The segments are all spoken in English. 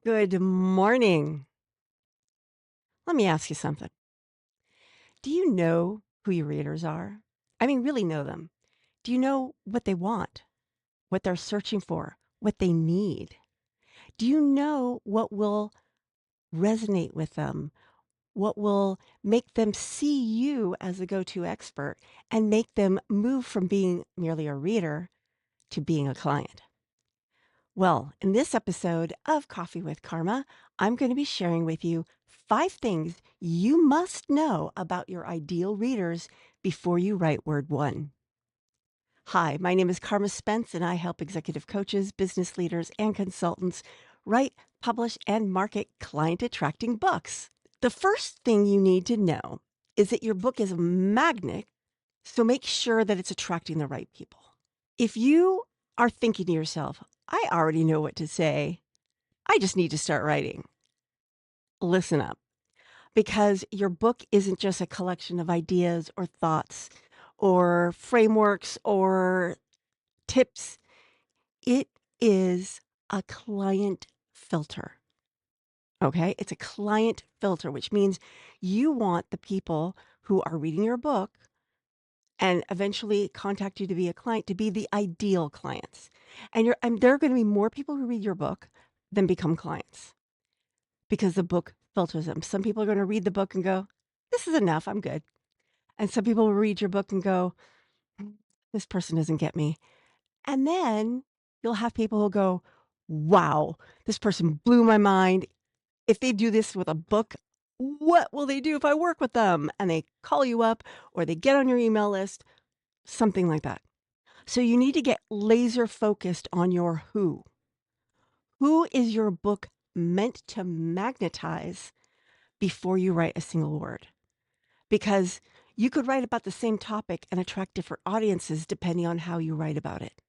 Good morning. Let me ask you something. Do you know who your readers are? I mean, really know them. Do you know what they want, what they're searching for, what they need? Do you know what will resonate with them, what will make them see you as a go to expert and make them move from being merely a reader to being a client? Well, in this episode of Coffee with Karma, I'm going to be sharing with you 5 things you must know about your ideal readers before you write word one. Hi, my name is Carma Spence, and I help executive coaches, business leaders, and consultants write, publish, and market client attracting books. The first thing you need to know is that your book is a magnet, so make sure that it's attracting the right people. If you are thinking to yourself, I already know what to say, I just need to start writing. Listen up, because your book isn't just a collection of ideas or thoughts or frameworks or tips. It is a client filter. Okay. It's a client filter, which means you want the people who are reading your book and eventually contact you to be a client to be the ideal clients. And there are going to be more people who read your book than become clients because the book filters them. Some people are going to read the book and go, this is enough, I'm good. And some people will read your book and go, this person doesn't get me. And then you'll have people who go, wow, this person blew my mind. If they do this with a book, what will they do if I work with them? And they call you up or they get on your email list, something like that. So you need to get laser focused on your who. Who is your book meant to magnetize before you write a single word? Because you could write about the same topic and attract different audiences depending on how you write about it.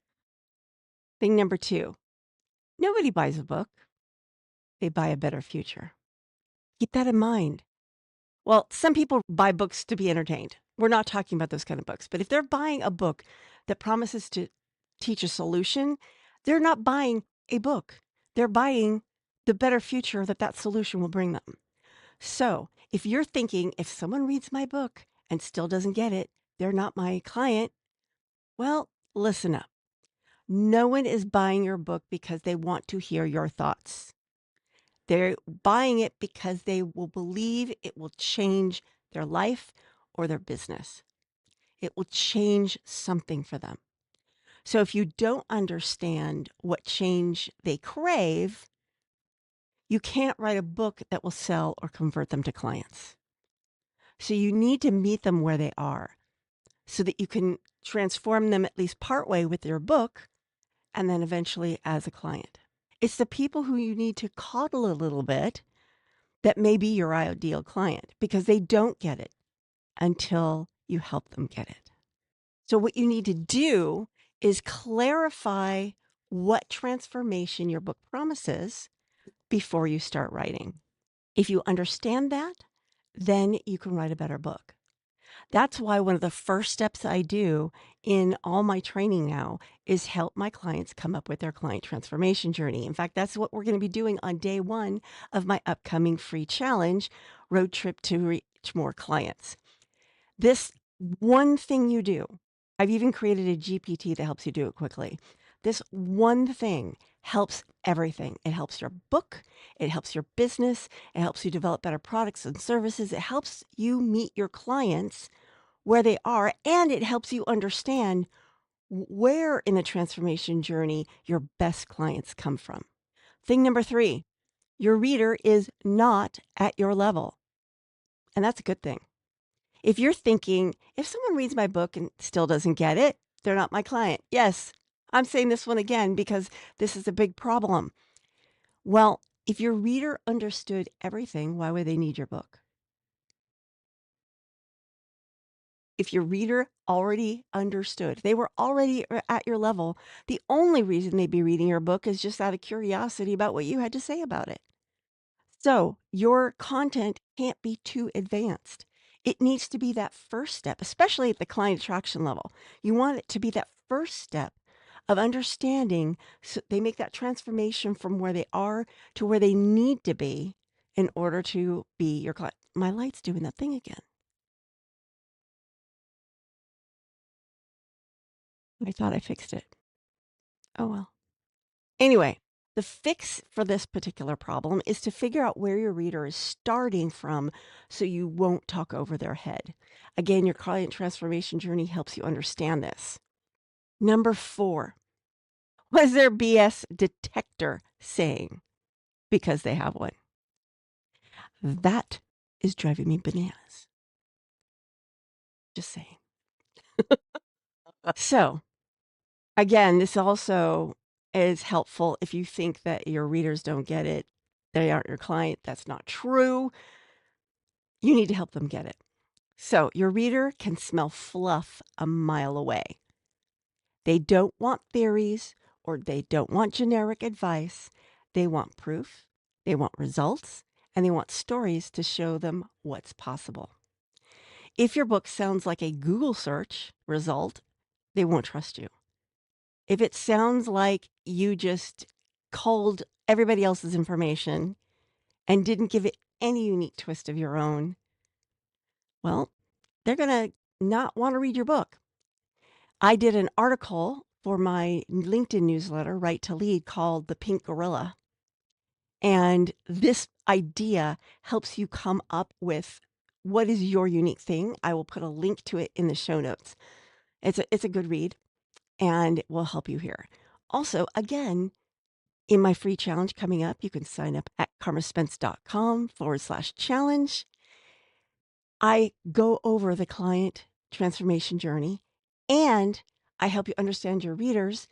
Thing number two, nobody buys a book, they buy a better future. Keep that in mind. Well, some people buy books to be entertained. We're not talking about those kind of books. But if they're buying a book that promises to teach a solution, they're not buying a book. They're buying the better future that that solution will bring them. So if you're thinking, if someone reads my book and still doesn't get it, they're not my client. Well, listen up. No one is buying your book because they want to hear your thoughts. They're buying it because they will believe it will change their life or their business. It will change something for them. So if you don't understand what change they crave, you can't write a book that will sell or convert them to clients. So you need to meet them where they are so that you can transform them at least partway with your book and then eventually as a client. It's the people who you need to coddle a little bit that may be your ideal client because they don't get it until you help them get it. So, what you need to do is clarify what transformation your book promises before you start writing. If you understand that, then you can write a better book. That's why one of the first steps I do in all my training now is help my clients come up with their client transformation journey. In fact, that's what we're going to be doing on day one of my upcoming free challenge, Road Trip to Reach More Clients. This one thing you do, I've even created a GPT that helps you do it quickly. This one thing helps everything. It helps your book, it helps your business, it helps you develop better products and services, it helps you meet your clients where they are, and it helps you understand where in the transformation journey your best clients come from. Thing number three, your reader is not at your level, and that's a good thing. If you're thinking, if someone reads my book and still doesn't get it, they're not my client. Yes, I'm saying this one again because this is a big problem. Well, if your reader understood everything, why would they need your book? If your reader already understood, they were already at your level, the only reason they'd be reading your book is just out of curiosity about what you had to say about it. So your content can't be too advanced. It needs to be that first step, especially at the client attraction level. You want it to be that first step of understanding. So they make that transformation from where they are to where they need to be in order to be your client. My light's doing that thing again. I thought I fixed it. Oh well. Anyway, the fix for this particular problem is to figure out where your reader is starting from so you won't talk over their head. Again, your client transformation journey helps you understand this. Number 4, was their BS detector saying? Because they have one. That is driving me bananas. Just saying. So, again, this also is helpful if you think that your readers don't get it. They aren't your client. That's not true. You need to help them get it. So, your reader can smell fluff a mile away. They don't want theories or they don't want generic advice. They want proof, they want results, and they want stories to show them what's possible. If your book sounds like a Google search result, they won't trust you. If it sounds like you just culled everybody else's information and didn't give it any unique twist of your own, well, they're going to not want to read your book. I did an article for my LinkedIn newsletter, Right to Lead, called The Pink Gorilla. And this idea helps you come up with what is your unique thing. I will put a link to it in the show notes. It's a good read and it will help you here. Also, again, in my free challenge coming up, you can sign up at carmaspence.com/challenge. I go over the client transformation journey and I help you understand your readers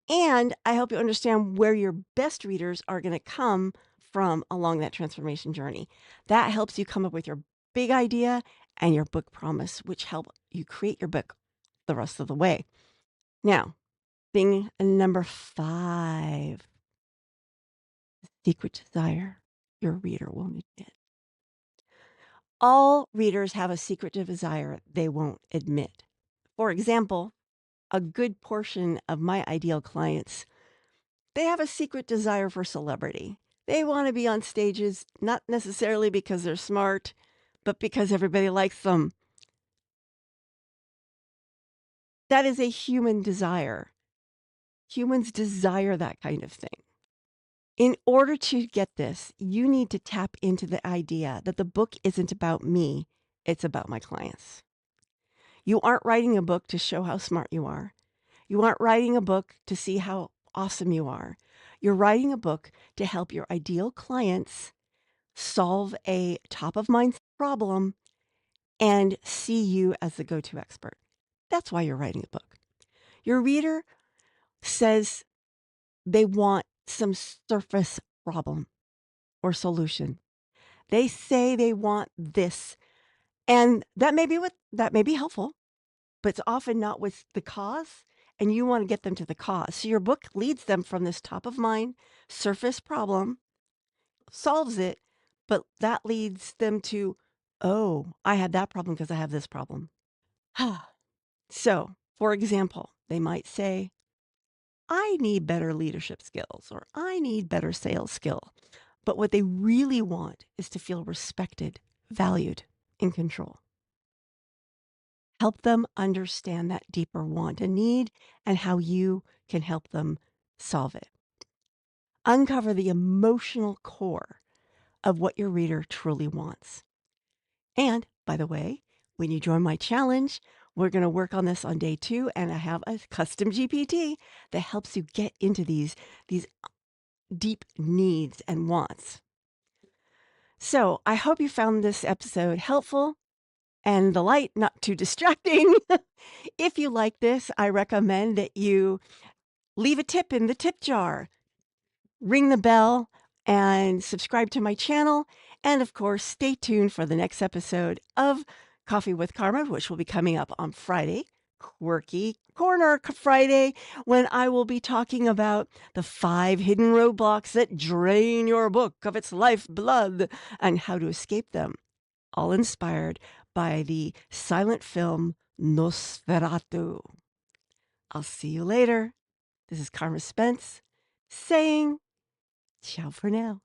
and I help you understand where your best readers are going to come from along that transformation journey. That helps you come up with your big idea and your book promise, which help you create your book the rest of the way. Now, thing number 5, secret desire your reader won't admit. All readers have a secret desire they won't admit. For example, a good portion of my ideal clients, they have a secret desire for celebrity. They want to be on stages, not necessarily because they're smart, but because everybody likes them. That is a human desire. Humans desire that kind of thing. In order to get this, you need to tap into the idea that the book isn't about me, it's about my clients. You aren't writing a book to show how smart you are. You aren't writing a book to see how awesome you are. You're writing a book to help your ideal clients solve a top of mind problem and see you as the go-to expert. That's why you're writing a book. Your reader says they want some surface problem or solution. They say they want this, and that may be helpful, but it's often not with the cause, and you want to get them to the cause. So your book leads them from this top of mind surface problem, solves it, but that leads them to, oh, I had that problem because I have this problem. So, for example, they might say, I need better leadership skills or I need better sales skill. But what they really want is to feel respected, valued, in control. Help them understand that deeper want and need and how you can help them solve it. Uncover the emotional core of what your reader truly wants. And by the way, when you join my challenge, we're going to work on this on day 2, and I have a custom GPT that helps you get into these deep needs and wants. So I hope you found this episode helpful and the light not too distracting. If you like this, I recommend that you leave a tip in the tip jar, ring the bell, and subscribe to my channel. And of course, stay tuned for the next episode of Coffee with Karma, which will be coming up on Friday, Quirky Corner Friday, when I will be talking about the 5 hidden roadblocks that drain your book of its lifeblood and how to escape them, all inspired by the silent film Nosferatu. I'll see you later. This is Carma Spence saying ciao for now.